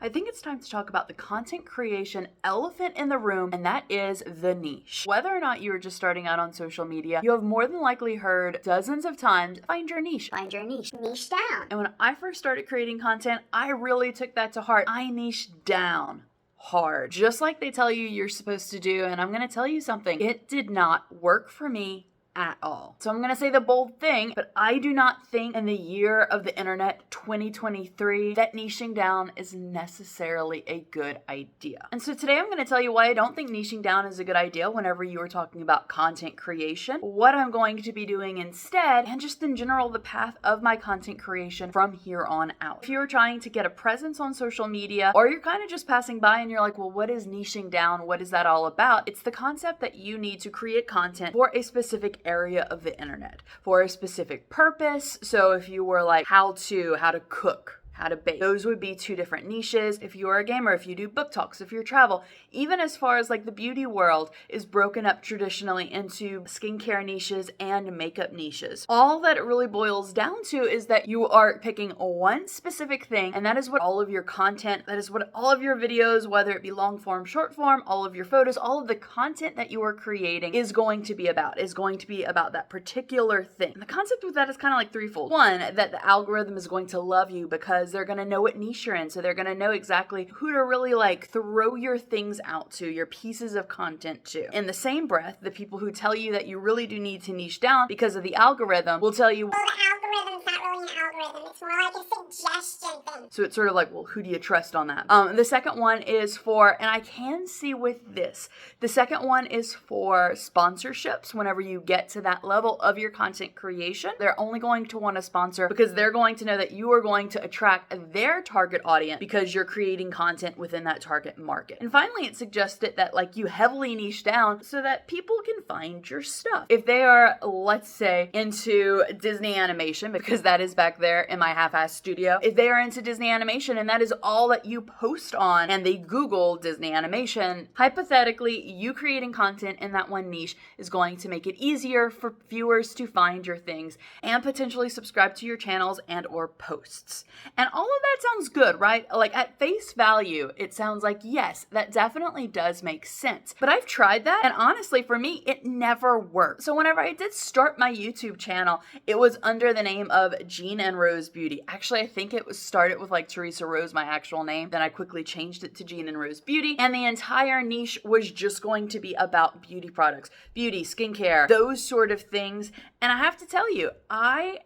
I think it's time to talk about the content creation elephant in the room, and that is the niche. Whether or not you are just starting out on social media, you have more than likely heard dozens of times, find your niche. Find your niche. Niche down. And when I first started creating content, I really took that to heart. I niched down hard, just like they tell you you're supposed to do. And I'm going to tell you something. It did not work for me at all. So I'm going to say the bold thing, but I do not think in the year of the internet 2023 that niching down is necessarily a good idea. And so today I'm going to tell you why I don't think niching down is a good idea whenever you are talking about content creation, what I'm going to be doing instead, and just in general the path of my content creation from here on out. If you're trying to get a presence on social media, or you're kind of just passing by and you're like, well, what is niching down? What is that all about? It's the concept that you need to create content for a specific area of the internet for a specific purpose. So if you were like how to cook, how to bake, those would be two different niches. If you are a gamer, if you do book talks, if you travel, even as far as like the beauty world is broken up traditionally into skincare niches and makeup niches. All that it really boils down to is that you are picking one specific thing, and that is what all of your content, that is what all of your videos, whether it be long form, short form, all of your photos, all of the content that you are creating is going to be about that particular thing. And the concept with that is kind of like threefold. One, that the algorithm is going to love you because they're going to know what niche you're in. So they're going to know exactly who to really like throw your things out to, your pieces of content to. In the same breath, the people who tell you that you really do need to niche down because of the algorithm will tell you, well, the algorithm's not really an algorithm. It's more like a suggestion thing. So it's sort of like, well, who do you trust on that? The second one is for, and I can see with this, the second one is for sponsorships. Whenever you get to that level of your content creation, they're only going to want to sponsor because they're going to know that you are going to attract their target audience because you're creating content within that target market. And finally, it suggested that like you heavily niche down so that people can find your stuff. If they are, let's say, into Disney animation, because that is back there in my half-ass studio, if they are into Disney animation and that is all that you post on and they Google Disney animation, hypothetically, you creating content in that one niche is going to make it easier for viewers to find your things and potentially subscribe to your channels and or posts. And all of that sounds good, right? Like at face value, it sounds like, yes, that definitely does make sense. But I've tried that, and honestly, for me, it never worked. So whenever I did start my YouTube channel, it was under the name of Jean and Rose Beauty. Actually, I think it was started with like Theresa Rose, my actual name. Then I quickly changed it to Jean and Rose Beauty. And the entire niche was just going to be about beauty products, beauty, skincare, those sort of things. And I have to tell you,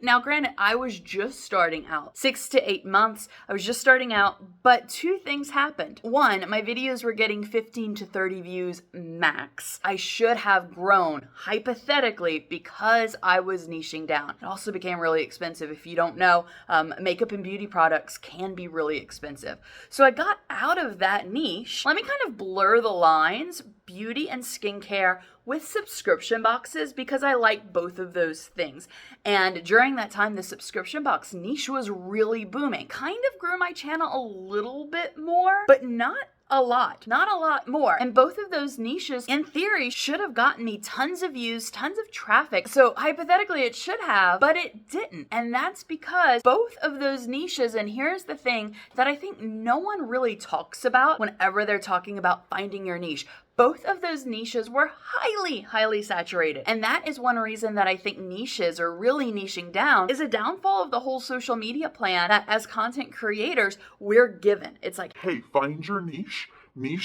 now granted, I was just starting out, 6 to 8 months. I was just starting out, but two things happened. One, my videos were getting 15 to 30 views max. I should have grown, hypothetically, because I was niching down. It also became really expensive. If you don't know, makeup and beauty products can be really expensive. So I got out of that niche. Let me kind of blur the lines, beauty and skincare with subscription boxes, because I like both of those things. And during that time, the subscription box niche was really booming. Kind of grew my channel a little bit more, but not a lot more. And both of those niches, in theory, should have gotten me tons of views, tons of traffic. So hypothetically, it should have, but it didn't. And that's because both of those niches, and here's the thing that I think no one really talks about whenever they're talking about finding your niche. Both of those niches were highly saturated. And that is one reason that I think niches, or really niching down, is a downfall of the whole social media plan that as content creators, we're given. It's like, hey, find your niche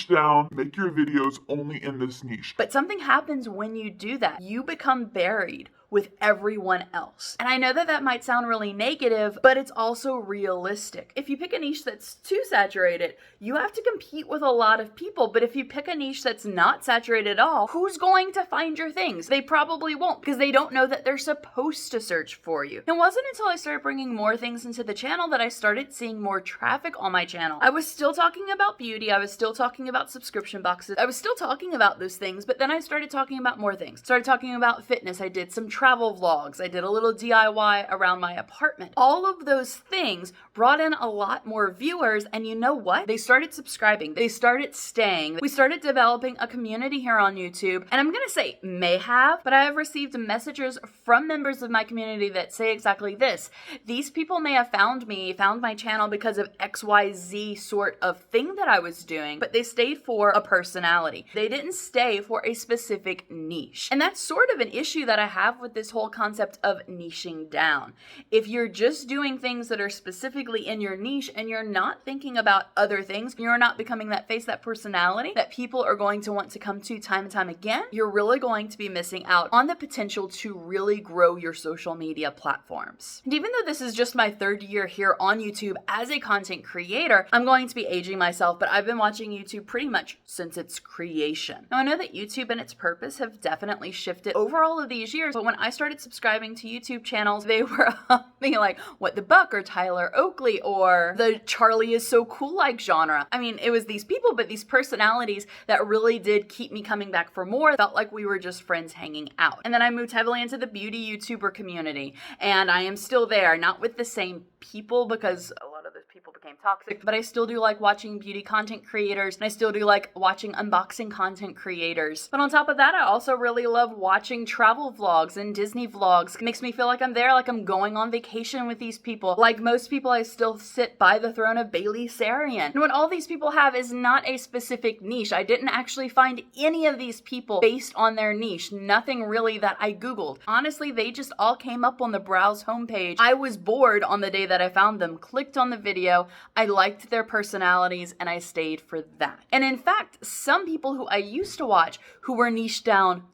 down, make your videos only in this niche. But something happens when you do that. You become buried with everyone else. And I know that that might sound really negative, but it's also realistic. If you pick a niche that's too saturated, you have to compete with a lot of people. But if you pick a niche that's not saturated at all, who's going to find your things? They probably won't, because they don't know that they're supposed to search for you. It wasn't until I started bringing more things into the channel that I started seeing more traffic on my channel. I was still talking about beauty. I was still talking about subscription boxes. I was still talking about those things, but then I started talking about more things. Started talking about fitness. I did some travel vlogs. I did a little DIY around my apartment. All of those things brought in a lot more viewers, and you know what? They started subscribing. They started staying. We started developing a community here on YouTube, and I'm gonna say may have, but I have received messages from members of my community that say exactly this. These people may have found my channel because of XYZ sort of thing that I was doing, but they stayed for a personality. They didn't stay for a specific niche. And that's sort of an issue that I have with this whole concept of niching down. If you're just doing things that are specifically in your niche and you're not thinking about other things, you're not becoming that face, that personality that people are going to want to come to time and time again, you're really going to be missing out on the potential to really grow your social media platforms. And even though this is just my third year here on YouTube as a content creator, I'm going to be aging myself, but I've been watching YouTube pretty much since its creation. Now I know that YouTube and its purpose have definitely shifted over all of these years, but when I started subscribing to YouTube channels, they were being like What the Buck or Tyler Oakley or the Charlie is so cool like genre. I mean, it was these people, but these personalities that really did keep me coming back for more. Felt like we were just friends hanging out. And then I moved heavily into the beauty YouTuber community, and I am still there, not with the same people because a lot of those people became toxic, but I still do like watching beauty content creators, and I still do like watching unboxing content creators. But on top of that, I also really love watching travel vlogs and Disney vlogs. It makes me feel like I'm there, like I'm going on vacation with these people. Like most people, I still sit by the throne of Bailey Sarian. And what all these people have is not a specific niche. I didn't actually find any of these people based on their niche. Nothing really that I Googled. Honestly, they just all came up on the browse homepage. I was bored on the day that I found them, clicked on the video, I liked their personalities, and I stayed for that. And in fact, some people who I used to watch who were niched down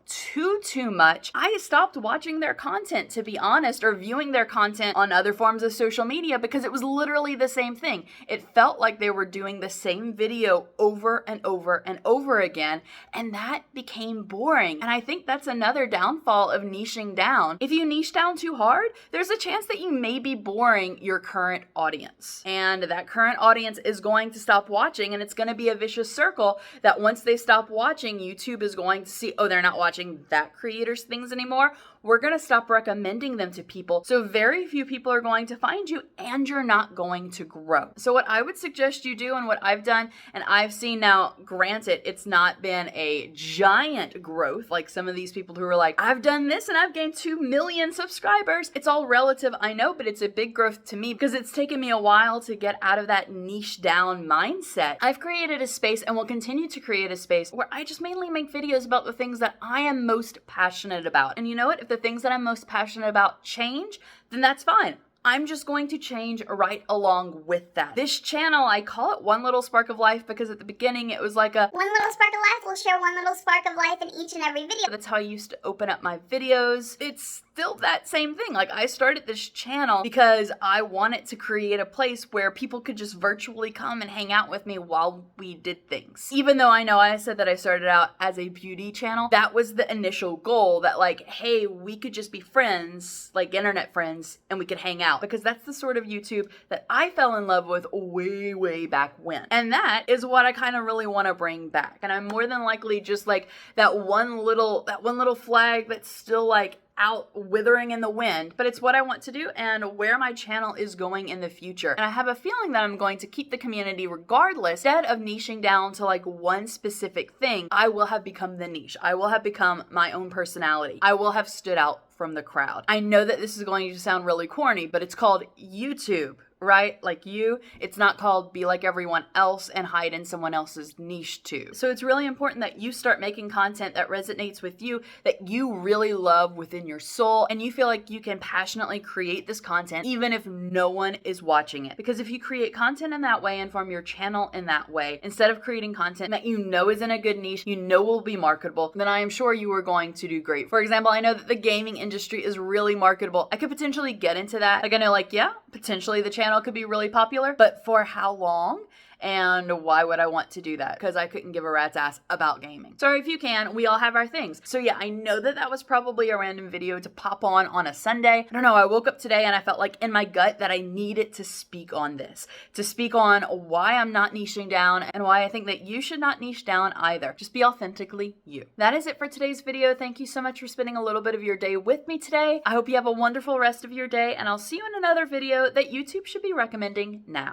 too much, I stopped watching their content, to be honest, or viewing their content on other forms of social media because it was literally the same thing. It felt like they were doing the same video over and over and over again, and that became boring. And I think that's another downfall of niching down. If you niche down too hard, there's a chance that you may be boring your current audience. And that current audience is going to stop watching, and it's going to be a vicious circle that once they stop watching, YouTube is going to see, oh, they're not watching that creator's things anymore. We're going to stop recommending them to people. So very few people are going to find you, and you're not going to grow. So what I would suggest you do, and what I've done, and I've seen now, granted, it's not been a giant growth like some of these people who are like, I've done this and I've gained 2 million subscribers. It's all relative, I know, but it's a big growth to me because it's taken me a while to get out of that niche down mindset. I've created a space and will continue to create a space where I just mainly make videos about the things that I am most passionate about. And you know what? If the things that I'm most passionate about change, then that's fine. I'm just going to change right along with that. This channel, I call it One Little Spark of Life because at the beginning it was like a One little spark of life will share one little spark of life in each and every video. That's how I used to open up my videos. It's still that same thing. Like, I started this channel because I wanted to create a place where people could just virtually come and hang out with me while we did things. Even though I know I said that I started out as a beauty channel, that was the initial goal, that like, hey, we could just be friends, like internet friends, and we could hang out. Because that's the sort of YouTube that I fell in love with way back when. And that is what I kind of really want to bring back. And I'm more than likely just like that one little flag that's still like out withering in the wind, but it's what I want to do and where my channel is going in the future. And I have a feeling that I'm going to keep the community regardless. Instead of niching down to like one specific thing, I will have become the niche. I will have become my own personality. I will have stood out from the crowd. I know that this is going to sound really corny, but it's called YouTube, right? Like you, it's not called be like everyone else and hide in someone else's niche too. So it's really important that you start making content that resonates with you, that you really love within your soul, and you feel like you can passionately create this content even if no one is watching it. Because if you create content in that way and form your channel in that way, instead of creating content that you know is in a good niche, you know will be marketable, then I am sure you are going to do great. For example, I know that the gaming industry is really marketable. I could potentially get into that. Like I know, like, yeah, potentially the channel could be really popular, but for how long And why would I want to do that? Because I couldn't give a rat's ass about gaming. Sorry if you can, we all have our things. So yeah, I know that that was probably a random video to pop on a Sunday. I don't know, I woke up today and I felt like in my gut that I needed to speak on this. To speak on why I'm not niching down and why I think that you should not niche down either. Just be authentically you. That is it for today's video. Thank you so much for spending a little bit of your day with me today. I hope you have a wonderful rest of your day, and I'll see you in another video that YouTube should be recommending now.